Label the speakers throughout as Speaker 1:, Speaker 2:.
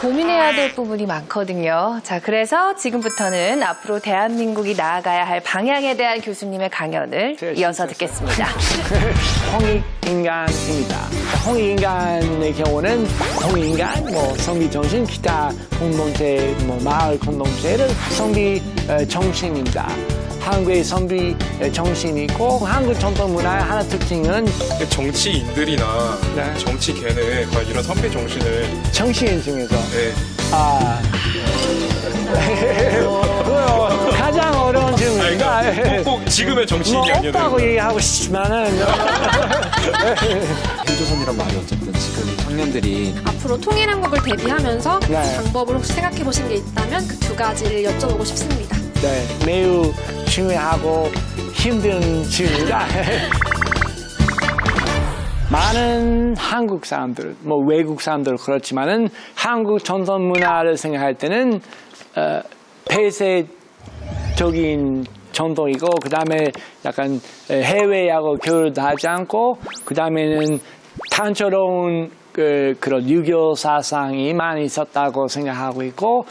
Speaker 1: 고민해야 될 부분이 많거든요. 자, 그래서 지금부터는 앞으로 대한민국이 나아가야 할 방향에 대한 교수님의 강연을 이어서 듣겠습니다.
Speaker 2: 홍익인간입니다. 홍익인간의 경우는 홍익인간, 성비정신, 기타 공동체, 마을 공동체를 성비정신입니다. 한국의 선비 정신이 있고 한국 전통 문화의 하나 특징은
Speaker 3: 정치인들이나 정치계는 과연 이런 선비 정신을
Speaker 2: 정치인 중에서 가장 어려운 질문입니다.
Speaker 3: 꼭 지금의 정치인이 아니어도
Speaker 2: 없다고 얘기하고 싶지만은
Speaker 4: 힐조선이란 말이 어쨌든 지금 청년들이
Speaker 5: 앞으로 통일한국을 대비하면서 방법을 혹시 생각해 보신 게 있다면 그 두 가지를 여쭤보고 싶습니다.
Speaker 2: 네, 매우 중요하고 힘든 질문이다. 많은 한국 사람들, 외국 사람들 그렇지만은 한국 전통 문화를 생각할 때는 폐쇄적인 전통이고 그 다음에 약간 해외하고 교류도 하지 않고 그 다음에는 단조로운 그런 유교 사상이 많이 있었다고 생각하고 있고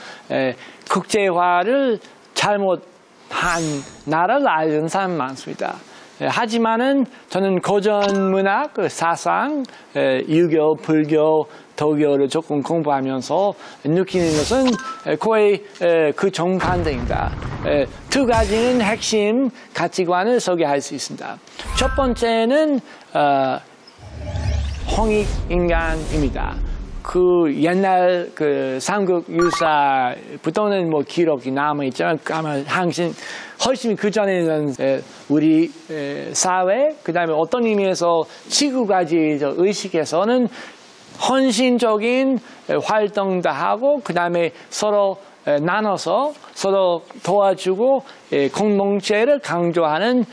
Speaker 2: 국제화를 잘못한 나라를 알는 사람이 많습니다. 하지만은 저는 고전 문학, 사상, 유교, 불교, 도교를 조금 공부하면서 느끼는 것은 거의 그 정반대입니다. 두 가지는 핵심 가치관을 소개할 수 있습니다. 첫 번째는 홍익인간입니다. 그 옛날 삼국 유사부터는 기록이 남아있지만 아마 훨씬 그 전에는 우리 사회, 그 다음에 어떤 의미에서 지구가지 의식에서는 헌신적인 활동도 하고 그 다음에 서로 나눠서 서로 도와주고 공동체를 강조하는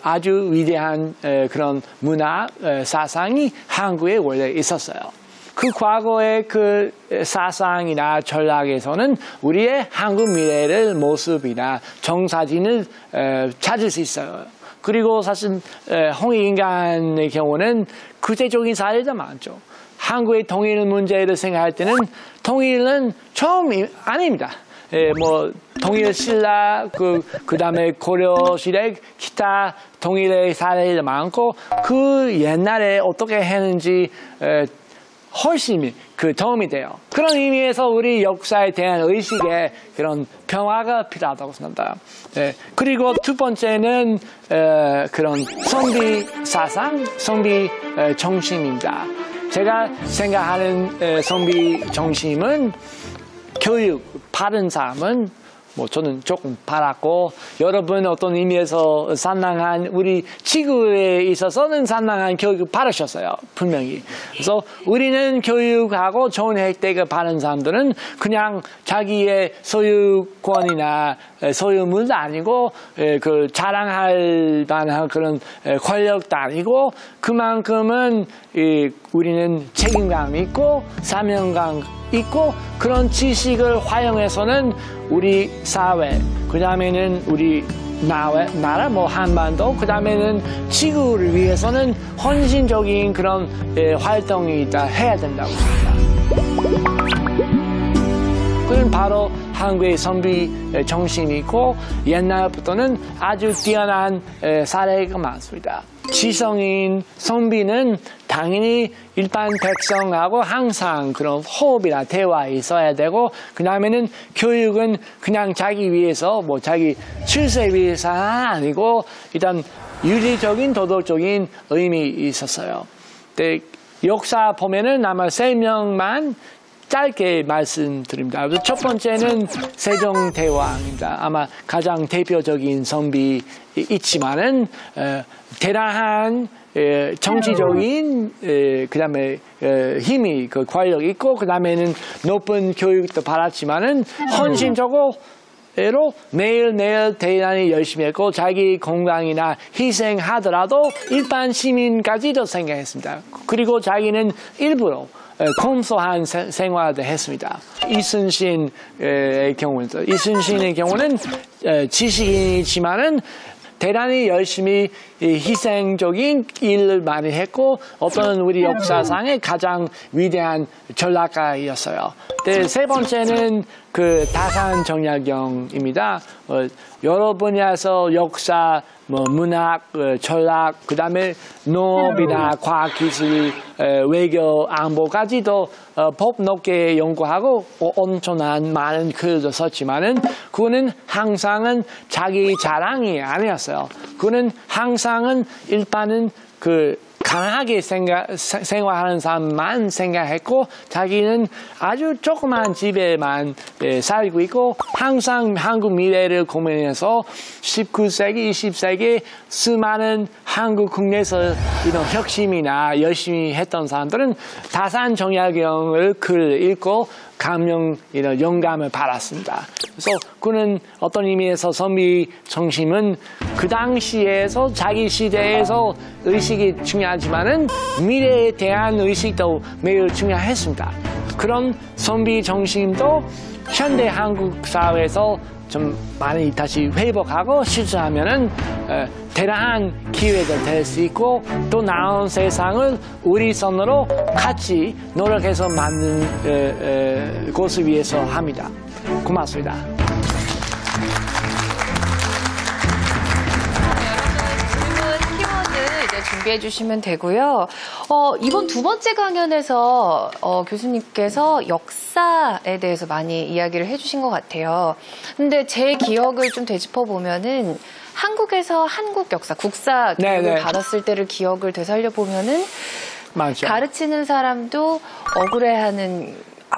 Speaker 2: 아주 위대한 그런 문화 사상이 한국에 원래 있었어요. 그 과거의 그 사상이나 전략에서는 우리의 한국 미래를 모습이나 정사진을 찾을 수 있어요. 그리고 사실 홍익인간의 경우는 구체적인 사례도 많죠. 한국의 통일 문제를 생각할 때는 통일은 처음이 아닙니다. 통일신라, 그 다음에 고려시대 기타 통일의 사례도 많고 그 옛날에 어떻게 했는지 훨씬 도움이 돼요. 그런 의미에서 우리 역사에 대한 의식에 그런 평화가 필요하다고 생각합니다. 그리고 두 번째는 그런 선비 사상, 선비 정신입니다. 제가 생각하는 선비 정신은 교육, 바른 삶은 저는 조금 바랐고 여러분 어떤 의미에서 산랑한 우리 지구에 있어서는 산랑한 교육을 받으셨어요. 분명히. 그래서 우리는 교육하고 좋은 혜택을 받은 사람들은 그냥 자기의 소유권이나 소유물도 아니고 그 자랑할 만한 그런 권력도 아니고 그만큼은 우리는 책임감 있고 사명감 있고 그런 지식을 활용해서는 우리 사회, 그 다음에는 우리 나라, 한반도, 그 다음에는 지구를 위해서는 헌신적인 그런 활동이 해야 된다고 생각합니다. 그건 바로 한국의 선비 정신이 있고 옛날부터는 아주 뛰어난 사례가 많습니다. 지성인 선비는 당연히 일반 백성하고 항상 그런 호흡이나 대화에 있어야 되고 그 다음에는 교육은 그냥 자기 위해서 자기 출세 위해서 아니고 일단 윤리적인 도덕적인 의미 있었어요. 근데 역사 보면은 아마 3명만 짧게 말씀드립니다. 첫 번째는 세종대왕입니다. 아마 가장 대표적인 선비 있지만은 대단한 정치적인 그다음에 힘이 권력이 있고 그다음에는 높은 교육도 받았지만은 헌신적으로 매일매일 대단히 열심히 했고 자기 건강이나 희생하더라도 일반 시민까지도 생각했습니다. 그리고 자기는 일부러 검소한 생활을 했습니다. 이순신의 경우는 지식인이지만은 대단히 열심히 희생적인 일을 많이 했고 어떤 우리 역사상의 가장 위대한 전략가였어요. 세 번째는 그 다산 정약용입니다. 여러 분야에서 역사, 문학, 전략, 그다음에 농업이나 과학기술, 외교, 안보까지도 폭넓게 연구하고 엄청난 많은 글도 썼지만은 그거는 항상은 자기 자랑이 아니었어요. 그거는 항상은 일반은 그 가난하게 생활하는 사람만 생각했고 자기는 아주 조그만 집에만 살고 있고 항상 한국 미래를 고민해서 19세기, 20세기 수많은 한국 국내에서 이런 혁신이나 열심히 했던 사람들은 다산 정약용을 글 읽고 감명, 이런 영감을 받았습니다. 그래서 그는 어떤 의미에서 선비 정신은 그 당시에서 자기 시대에서 의식이 중요하지만은 미래에 대한 의식도 매우 중요했습니다. 그런 선비 정신도 현대 한국 사회에서 좀 많이 다시 회복하고 실천하면은 대단한 기회가 될 수 있고 또 나은 세상을 우리 손으로 같이 노력해서 만든 곳을 위해서 합니다. 고맙습니다.
Speaker 1: 준비해 주시면 되고요. 이번 두 번째 강연에서 교수님께서 역사에 대해서 많이 이야기를 해주신 것 같아요. 근데 제 기억을 좀 되짚어 보면은 한국에서 한국 역사, 국사 교육을 받았을 때를 기억을 되살려 보면은
Speaker 2: 맞아.
Speaker 1: 가르치는 사람도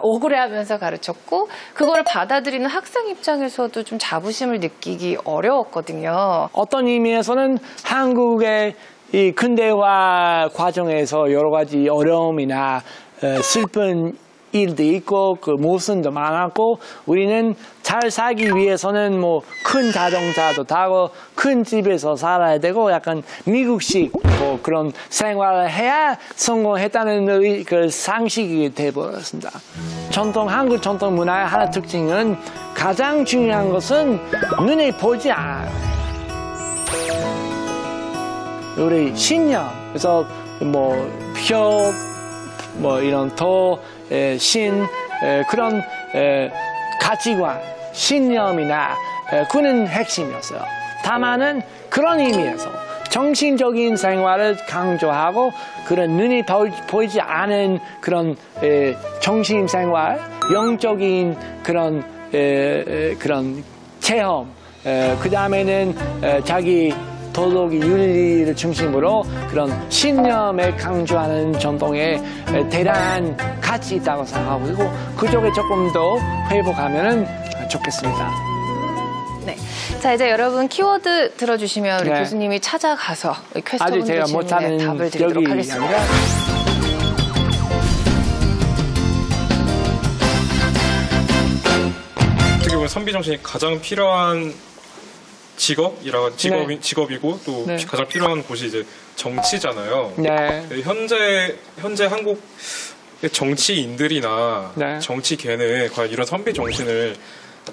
Speaker 1: 억울해하면서 가르쳤고 그거를 받아들이는 학생 입장에서도 좀 자부심을 느끼기 어려웠거든요.
Speaker 2: 어떤 의미에서는 한국의 이 근대화 과정에서 여러 가지 어려움이나 슬픈 일도 있고 그 모순도 많았고 우리는 잘 살기 위해서는 뭐 큰 자동차도 타고 큰 집에서 살아야 되고 약간 미국식 뭐 그런 생활을 해야 성공했다는 그 상식이 돼버렸습니다. 한국 전통 문화의 하나 특징은 가장 중요한 것은 눈에 보지 않아요. 우리 신념, 그래서 이런 그런 가치관, 신념이나 그는 핵심이었어요. 다만은 그런 의미에서 정신적인 생활을 강조하고 그런 눈이 보이지 않은 그런 정신 생활, 영적인 그런 체험, 그 다음에는 자기 도덕의 윤리를 중심으로 그런 신념에 강조하는 전통에 대단한 가치 있다고 생각하고 있고 그쪽에 조금 더 회복하면 좋겠습니다.
Speaker 1: 네. 자, 이제 여러분 키워드 들어주시면 우리 교수님이 찾아가서 퀘스터분들 질문에 답을 드리도록 하겠습니다.
Speaker 3: 어떻게 보면 선비 정신이 가장 필요한 직업이고 또 가장 필요한 곳이 이제 정치잖아요.
Speaker 2: 네.
Speaker 3: 현재 한국 정치인들이나 정치계는 과연 이런 선비 정신을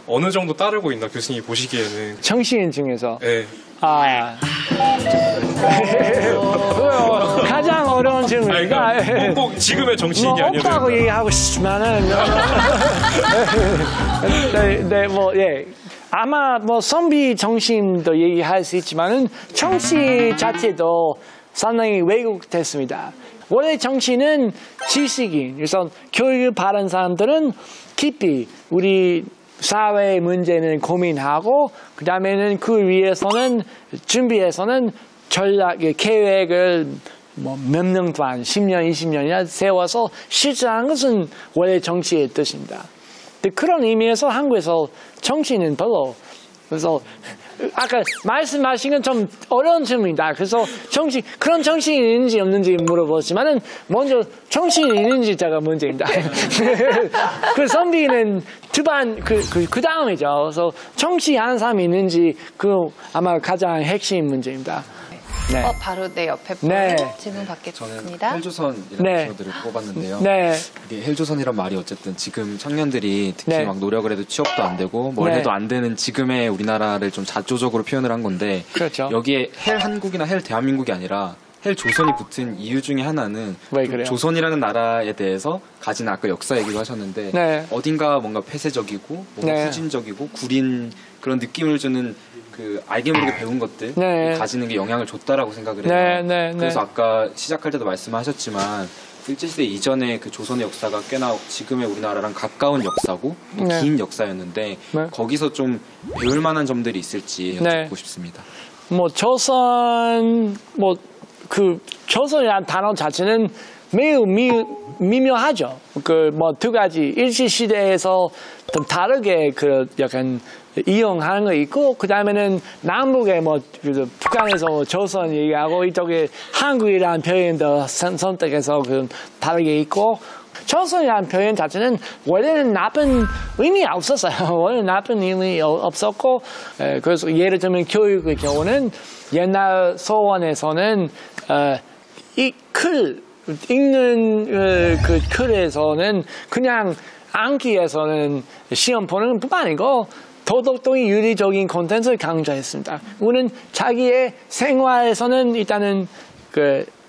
Speaker 3: 어느 정도 따르고 있나 교수님이 보시기에는
Speaker 2: 정치인 중에서
Speaker 3: 네.
Speaker 2: 가장 어려운 질문이니까
Speaker 3: 꼭 지금의 정치인이 아니어도
Speaker 2: 없다고 얘기하고 싶지만은 아마 선비 정신도 얘기할 수 있지만은 정치 자체도 상당히 왜곡됐습니다. 원래 정치는 지식인, 그래서 교육을 받은 사람들은 깊이 우리 사회의 문제는 고민하고 그 다음에는 그 위해서는 준비해서는 전략, 계획을 몇 년 동안 10년, 20년이나 세워서 실천하는 것은 원래 정치의 뜻입니다. 그런 의미에서 한국에서 정치는 별로 그래서 아까 말씀하신 건 좀 어려운 질문이다. 그래서 그런 정치인이 있는지 없는지 물어보지만은 먼저 정치인이 있는지가 문제입니다. 그 선비는 그 다음이죠. 그래서 정치하는 사람이 있는지 그 아마 가장 핵심 문제입니다. 네.
Speaker 1: 바로 내 옆에
Speaker 2: 네.
Speaker 1: 질문
Speaker 4: 저는
Speaker 1: 받겠습니다.
Speaker 4: 헬조선이라는
Speaker 2: 네.
Speaker 4: 키워드를 뽑았는데요.
Speaker 2: 네.
Speaker 4: 이게 헬조선이란 말이 어쨌든 지금 청년들이 특히
Speaker 2: 네.
Speaker 4: 막 노력을 해도 취업도 안 되고 뭘
Speaker 2: 네.
Speaker 4: 해도 안 되는 지금의 우리나라를 좀 자조적으로 표현을 한 건데
Speaker 2: 그렇죠.
Speaker 4: 여기에 헬 한국이나 헬 대한민국이 아니라 헬 조선이 붙은 이유 중에 하나는
Speaker 2: 왜
Speaker 4: 그
Speaker 2: 그래요?
Speaker 4: 조선이라는 나라에 대해서 가진 아까 역사 얘기도 하셨는데
Speaker 2: 네.
Speaker 4: 어딘가 뭔가 폐쇄적이고 뭔가
Speaker 2: 네.
Speaker 4: 후진적이고 구린 그런 느낌을 주는 그 알게 모르게 배운 것들
Speaker 2: 네.
Speaker 4: 가지는 게 영향을 줬다라고 생각을 해요.
Speaker 2: 네, 네,
Speaker 4: 그래서
Speaker 2: 네.
Speaker 4: 아까 시작할 때도 말씀하셨지만 일제시대 이전에 그 조선의 역사가 꽤나 지금의 우리나라랑 가까운 역사고 또
Speaker 2: 네.
Speaker 4: 긴 역사였는데
Speaker 2: 네.
Speaker 4: 거기서 좀 배울 만한 점들이 있을지 여쭙고
Speaker 2: 네.
Speaker 4: 싶습니다.
Speaker 2: 조선이라는 단어 자체는 매우 미묘하죠. 두 가지 일시 시대에서 좀 다르게 약간 이용하는 거 있고, 그 다음에는 남북에 북한에서 조선 얘기하고 이쪽에 한국이라는 표현도 선택해서 다르게 있고, 조선이라는 표현 자체는 원래는 나쁜 의미 없었어요. 원래 나쁜 의미 없었고, 그래서 예를 들면 교육의 경우는 옛날 서원에서는 읽는 그 글에서는 그냥 암기에서는 시험 보는 뿐만 아니고 도덕적인 윤리적인 콘텐츠를 강조했습니다. 우리는 자기의 생활에서는 일단은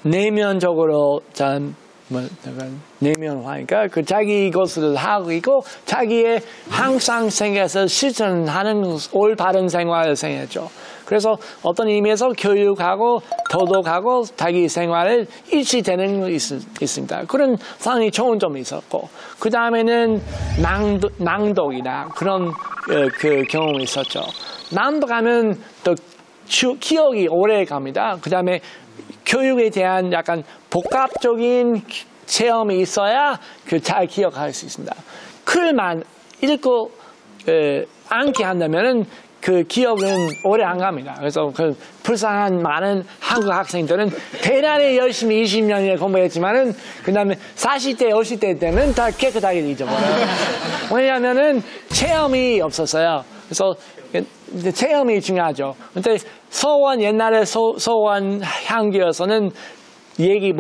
Speaker 2: 내면적으로 내면화니까 자기 것을 하고 있고 자기의 항상 생에서 실천하는 올바른 생활을 생했죠. 그래서 어떤 의미에서 교육하고 도덕하고 자기 생활을 일치되는 게 있습니다. 그런 상당히 좋은 점이 있었고, 그 다음에는 낭독이나 그런 그 경험이 있었죠. 낭독하면 또 기억이 오래 갑니다. 그 다음에 교육에 대한 약간 복합적인 체험이 있어야 잘 기억할 수 있습니다. 글만 읽고 암기 한다면은 그 기억은 오래 안 갑니다. 그래서 불쌍한 많은 한국 학생들은 대단히 열심히 20년을 공부했지만은 그 다음에 40대, 50대 때는 다 깨끗하게 잊어버려요. 왜냐하면은 체험이 없었어요. 그래서 체험이 중요하죠. 근데 옛날에 서원 향기여서는 얘기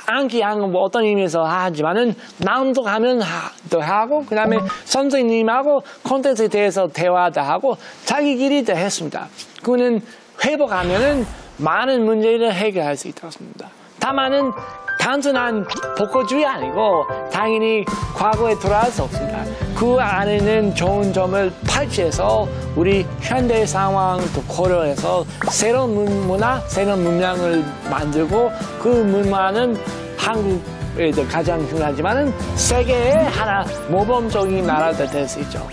Speaker 2: 암기하는 거 어떤 의미에서 하지만은 낭독하면 또 하고 그 다음에 선생님하고 콘텐츠에 대해서 대화도 하고 자기끼리 도 했습니다. 그거는 회복하면은 많은 문제를 해결할 수 있다고 봅니다. 다만은 단순한 복고주의 아니고 당연히 과거에 돌아갈 수 없습니다. 그 안에는 좋은 점을 발치해서 우리 현대 상황도 고려해서 새로운 문화, 새로운 문명을 만들고 그 문화는 한국에 가장 중요하지만은 세계의 하나 모범적인 나라가 될 수 있죠.